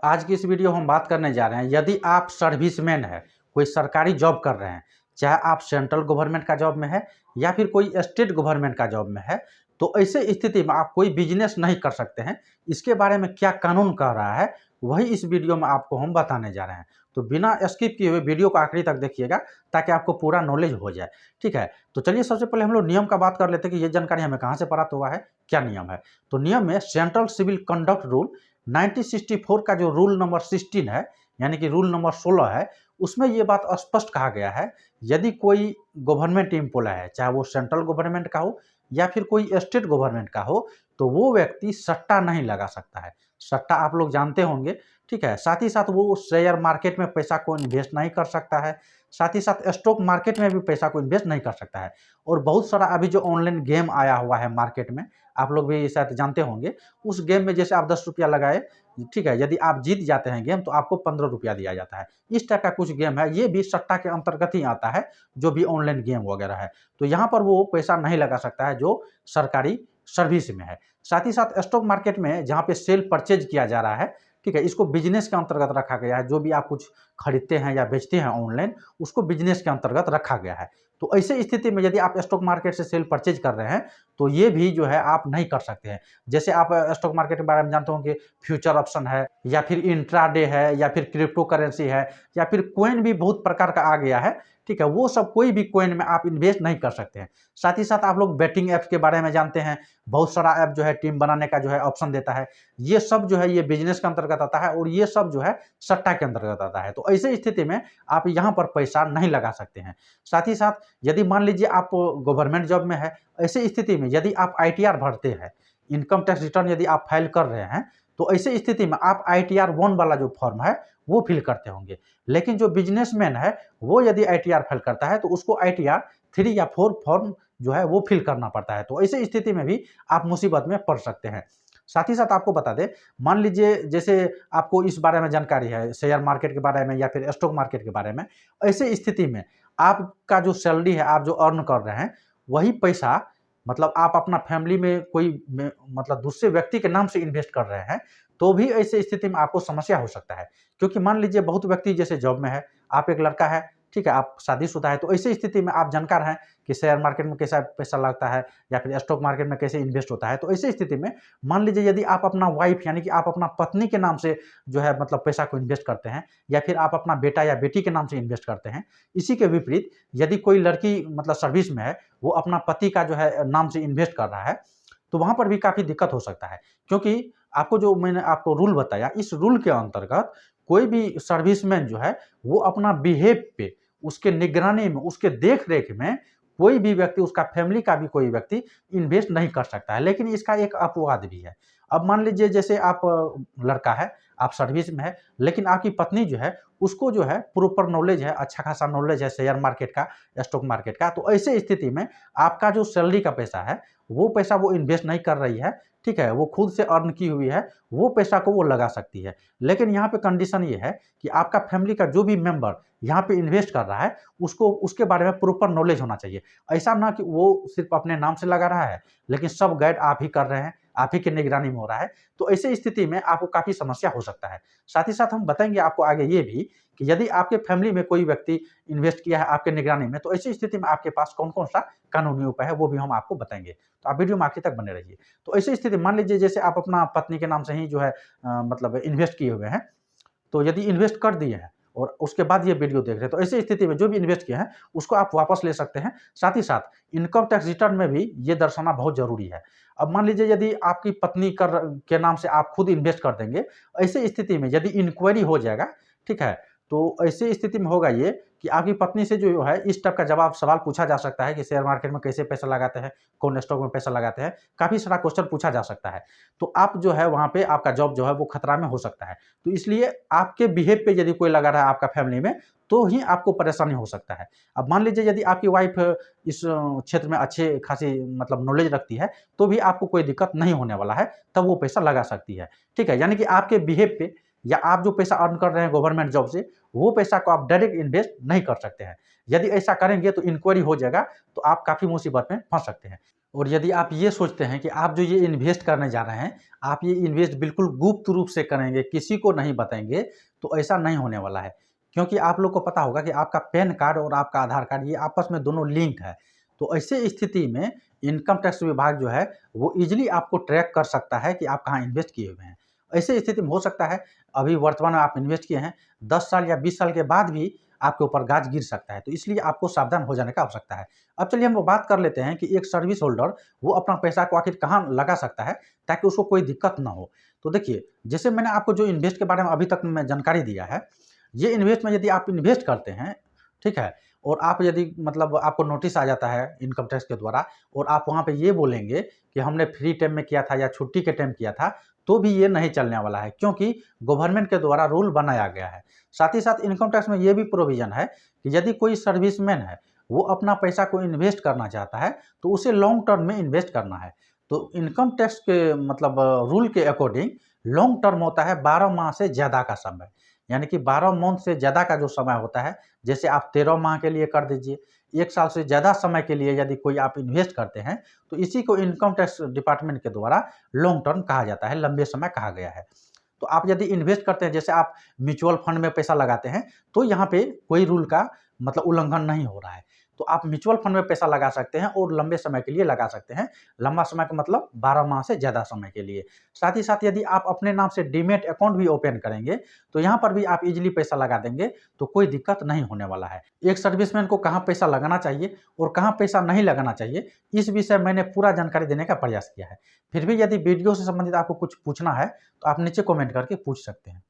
आज की इस वीडियो में हम बात करने जा रहे हैं, यदि आप सर्विसमैन है, कोई सरकारी जॉब कर रहे हैं, चाहे आप सेंट्रल गवर्नमेंट का जॉब में है या फिर कोई स्टेट गवर्नमेंट का जॉब में है, तो ऐसे स्थिति में आप कोई बिजनेस नहीं कर सकते हैं। इसके बारे में क्या कानून कह रहा है, वही इस वीडियो में आपको हम बताने जा रहे हैं। तो बिना स्किप किए हुए वीडियो को आखिरी तक देखिएगा ताकि आपको पूरा नॉलेज हो जाए। ठीक है, तो चलिए सबसे पहले हम लोग नियम का बात कर लेते हैं कि ये जानकारी हमें कहाँ से प्राप्त हुआ है, क्या नियम है। तो नियम में सेंट्रल सिविल कंडक्ट रूल 1964 का जो रूल नंबर 16 है, यानी कि रूल नंबर 16 है, उसमें ये बात स्पष्ट कहा गया है, यदि कोई गवर्नमेंट एम्प्लॉय है, चाहे वो सेंट्रल गवर्नमेंट का हो या फिर कोई स्टेट गवर्नमेंट का हो, तो वो व्यक्ति सट्टा नहीं लगा सकता है। सट्टा आप लोग जानते होंगे, ठीक है। साथ ही साथ वो शेयर मार्केट में पैसा को इन्वेस्ट नहीं कर सकता है, साथ ही साथ स्टॉक मार्केट में भी पैसा को इन्वेस्ट नहीं कर सकता है। और बहुत सारा अभी जो ऑनलाइन गेम आया हुआ है मार्केट में, आप लोग भी शायद जानते होंगे, उस गेम में जैसे आप 10 रुपया लगाए, ठीक है, यदि आप जीत जाते हैं गेम तो आपको 15 रुपया दिया जाता है। इस टाइप का कुछ गेम है, ये भी सट्टा के अंतर्गत ही आता है, जो भी ऑनलाइन गेम वगैरह है। तो यहाँ पर वो पैसा नहीं लगा सकता है जो सरकारी सर्विस में है। साथ ही साथ स्टॉक मार्केट में जहाँ पे सेल परचेज किया जा रहा है, ठीक है, इसको बिजनेस के अंतर्गत रखा गया है। जो भी आप कुछ खरीदते हैं या बेचते हैं ऑनलाइन, उसको बिजनेस के अंतर्गत रखा गया है। तो ऐसे स्थिति में यदि आप स्टॉक मार्केट से सेल परचेज कर रहे हैं, तो ये भी जो है आप नहीं कर सकते हैं। जैसे आप स्टॉक मार्केट के बारे में जानते होंगे, फ्यूचर ऑप्शन है या फिर इंट्राडे है या फिर क्रिप्टो करेंसी है या फिर कॉइन भी बहुत प्रकार का आ गया है, ठीक है। वो सब कोई भी कॉइन में आप इन्वेस्ट नहीं कर सकते हैं। साथ ही साथ आप लोग बेटिंग ऐप्स के बारे में जानते हैं, बहुत सारा ऐप जो है टीम बनाने का जो है ऑप्शन देता है। ये सब जो है ये बिजनेस के अंतर्गत आता है और ये सब जो है सट्टा के अंतर्गत आता है। तो ऐसे स्थिति में आप यहाँ पर पैसा नहीं लगा सकते हैं। साथ ही साथ यदि मान लीजिए आप गवर्नमेंट जॉब में है, ऐसे स्थिति में यदि आप ITR भरते हैं, इनकम टैक्स रिटर्न यदि आप फाइल कर रहे हैं, तो ऐसे स्थिति में आप ITR 1 वाला जो फॉर्म है वो फिल करते होंगे। लेकिन जो बिजनेसमैन है वो यदि ITR फाइल करता है तो उसको ITR 3 या 4 फॉर्म जो है वो फिल करना पड़ता है। तो ऐसे स्थिति में भी आप मुसीबत में पड़ सकते हैं। साथ ही साथ आपको बता दें, मान लीजिए जैसे आपको इस बारे में जानकारी है, शेयर मार्केट के बारे में या फिर स्टॉक मार्केट के बारे में, ऐसे स्थिति में आपका जो सैलरी है, आप जो अर्न कर रहे हैं, वही पैसा मतलब आप अपना फैमिली में कोई मतलब दूसरे व्यक्ति के नाम से इन्वेस्ट कर रहे हैं, तो भी ऐसे स्थिति में आपको समस्या हो सकता है। क्योंकि मान लीजिए बहुत व्यक्ति जैसे जॉब में है, आप एक लड़का है, ठीक है, आप शादीशुदा है, तो ऐसी स्थिति में आप जानकार हैं कि शेयर मार्केट में कैसा पैसा लगता है या फिर स्टॉक मार्केट में कैसे इन्वेस्ट होता है। तो ऐसी स्थिति में मान लीजिए यदि आप अपना वाइफ यानी कि आप अपना पत्नी के नाम से जो है मतलब पैसा को इन्वेस्ट करते हैं या फिर आप अपना बेटा या बेटी के नाम से इन्वेस्ट करते हैं, इसी के विपरीत यदि कोई लड़की मतलब सर्विस में है, वो अपना पति का जो है नाम से इन्वेस्ट कर रहा है, तो वहाँ पर भी काफ़ी दिक्कत हो सकता है। क्योंकि आपको जो मैंने आपको रूल बताया, इस रूल के अंतर्गत कोई भी सर्विसमैन जो है वो अपना बिहेव पे, उसके निगरानी में, उसके देख-रेख में कोई भी व्यक्ति, उसका फैमिली का भी कोई व्यक्ति इन्वेस्ट नहीं कर सकता है। लेकिन इसका एक अपवाद भी है। अब मान लीजिए जैसे आप लड़का है, आप सर्विस में है, लेकिन आपकी पत्नी जो है उसको जो है प्रॉपर नॉलेज है, अच्छा खासा नॉलेज है शेयर मार्केट का, स्टॉक मार्केट का। तो ऐसे स्थिति में आपका जो सैलरी का पैसा है, वो पैसा वो इन्वेस्ट नहीं कर रही है, ठीक है, वो खुद से अर्न की हुई है, वो पैसा को वो लगा सकती है। लेकिन यहाँ पे कंडीशन ये है कि आपका फैमिली का जो भी मेंबर यहाँ पे इन्वेस्ट कर रहा है, उसको उसके बारे में प्रॉपर नॉलेज होना चाहिए। ऐसा ना कि वो सिर्फ अपने नाम से लगा रहा है, लेकिन सब गाइड आप ही कर रहे हैं, आप ही की निगरानी में हो रहा है। तो ऐसी स्थिति में आपको काफ़ी समस्या हो सकता है। साथ ही साथ हम बताएँगे आपको आगे ये भी कि यदि आपके फैमिली में कोई व्यक्ति इन्वेस्ट किया है आपके निगरानी में, तो ऐसी स्थिति में आपके पास कौन-कौन सा कानूनी उपाय है, वो भी हम आपको बताएँगे। तो आप वीडियो में आखिर तक बने रहिए। तो ऐसी स्थिति मान लीजिए जैसे आप अपना पत्नी के नाम से ही जो है मतलब इन्वेस्ट किए हुए हैं, तो यदि इन्वेस्ट कर दिए हैं और उसके बाद ये वीडियो देख रहे हैं, तो ऐसी स्थिति में जो भी इन्वेस्ट किए हैं उसको आप वापस ले सकते हैं। साथ ही साथ इनकम टैक्स रिटर्न में भी ये दर्शाना बहुत ज़रूरी है। अब मान लीजिए यदि आपकी पत्नी के नाम से आप खुद इन्वेस्ट कर देंगे, ऐसी स्थिति में यदि इंक्वायरी हो जाएगा, ठीक है, तो ऐसी स्थिति में होगा ये कि आपकी पत्नी से जो है इस टाइप का जवाब सवाल पूछा जा सकता है कि शेयर मार्केट में कैसे पैसा लगाते हैं, कौन स्टॉक में पैसा लगाते हैं, काफ़ी सारा क्वेश्चन पूछा जा सकता है। तो आप जो है वहाँ पे आपका जॉब जो है वो खतरा में हो सकता है। तो इसलिए आपके बिहेव पे यदि कोई लगा रहा है आपका फैमिली में, तो ही आपको परेशानी हो सकता है। अब मान लीजिए यदि आपकी वाइफ़ इस क्षेत्र में अच्छे खासी मतलब नॉलेज रखती है, तो भी आपको कोई दिक्कत नहीं होने वाला है, तब वो पैसा लगा सकती है। ठीक है? यानी कि आपके बिहेव पे या आप जो पैसा अर्न कर रहे हैं गवर्नमेंट जॉब से, वो पैसा को आप डायरेक्ट इन्वेस्ट नहीं कर सकते हैं। यदि ऐसा करेंगे तो इंक्वायरी हो जाएगा, तो आप काफ़ी मुसीबत में फँस सकते हैं। और यदि आप ये सोचते हैं कि आप जो ये इन्वेस्ट करने जा रहे हैं, आप ये इन्वेस्ट बिल्कुल गुप्त रूप से करेंगे, किसी को नहीं बताएँगे, तो ऐसा नहीं होने वाला है। क्योंकि आप लोग को पता होगा कि आपका पैन कार्ड और आपका आधार कार्ड ये आपस में दोनों लिंक है। तो ऐसे स्थिति में इनकम टैक्स विभाग जो है, वो ईज़िली आपको ट्रैक कर सकता है कि आप कहाँ इन्वेस्ट किए हुए हैं। ऐसे स्थिति में हो सकता है, अभी वर्तमान में आप इन्वेस्ट किए हैं, 10 साल या 20 साल के बाद भी आपके ऊपर गाज गिर सकता है। तो इसलिए आपको सावधान हो जाने का आवश्यकता है। अब चलिए हम लोग बात कर लेते हैं कि एक सर्विस होल्डर वो अपना पैसा को आखिर कहाँ लगा सकता है, ताकि उसको कोई दिक्कत ना हो। तो देखिए, जैसे मैंने आपको जो इन्वेस्ट के बारे में अभी तक मैं जानकारी दिया है, ये इन्वेस्ट में यदि आप इन्वेस्ट करते हैं, ठीक है? और आप यदि मतलब आपको नोटिस आ जाता है इनकम टैक्स के द्वारा, और आप वहाँ पे ये बोलेंगे कि हमने फ्री टाइम में किया था या छुट्टी के टाइम किया था, तो भी ये नहीं चलने वाला है, क्योंकि गवर्नमेंट के द्वारा रूल बनाया गया है। साथ ही साथ इनकम टैक्स में ये भी प्रोविज़न है कि यदि कोई सर्विसमैन है, वो अपना पैसा को इन्वेस्ट करना चाहता है, तो उसे लॉन्ग टर्म में इन्वेस्ट करना है। तो इनकम टैक्स के मतलब रूल के अकॉर्डिंग लॉन्ग टर्म होता है 12 माह से ज़्यादा का समय। यानी कि 12 मंथ से ज़्यादा का जो समय होता है, जैसे आप 13 माह के लिए कर दीजिए, 1 साल से ज़्यादा समय के लिए यदि कोई आप इन्वेस्ट करते हैं, तो इसी को इनकम टैक्स डिपार्टमेंट के द्वारा लॉन्ग टर्म कहा जाता है, लंबे समय कहा गया है। तो आप यदि इन्वेस्ट करते हैं, जैसे आप म्यूचुअल फंड में पैसा लगाते हैं, तो यहाँ पे कोई रूल का मतलब उल्लंघन नहीं हो रहा है। तो आप म्यूचुअल फंड में पैसा लगा सकते हैं और लंबे समय के लिए लगा सकते हैं। लंबा समय का मतलब 12 माह से ज़्यादा समय के लिए। साथ ही साथ यदि आप अपने नाम से डीमैट अकाउंट भी ओपन करेंगे, तो यहाँ पर भी आप ईज़िली पैसा लगा देंगे, तो कोई दिक्कत नहीं होने वाला है। एक सर्विसमैन को कहाँ पैसा लगाना चाहिए और कहाँ पैसा नहीं लगाना चाहिए, इस विषय मैंने पूरा जानकारी देने का प्रयास किया है। फिर भी यदि वीडियो से संबंधित आपको कुछ पूछना है, तो आप नीचे कमेंट करके पूछ सकते हैं।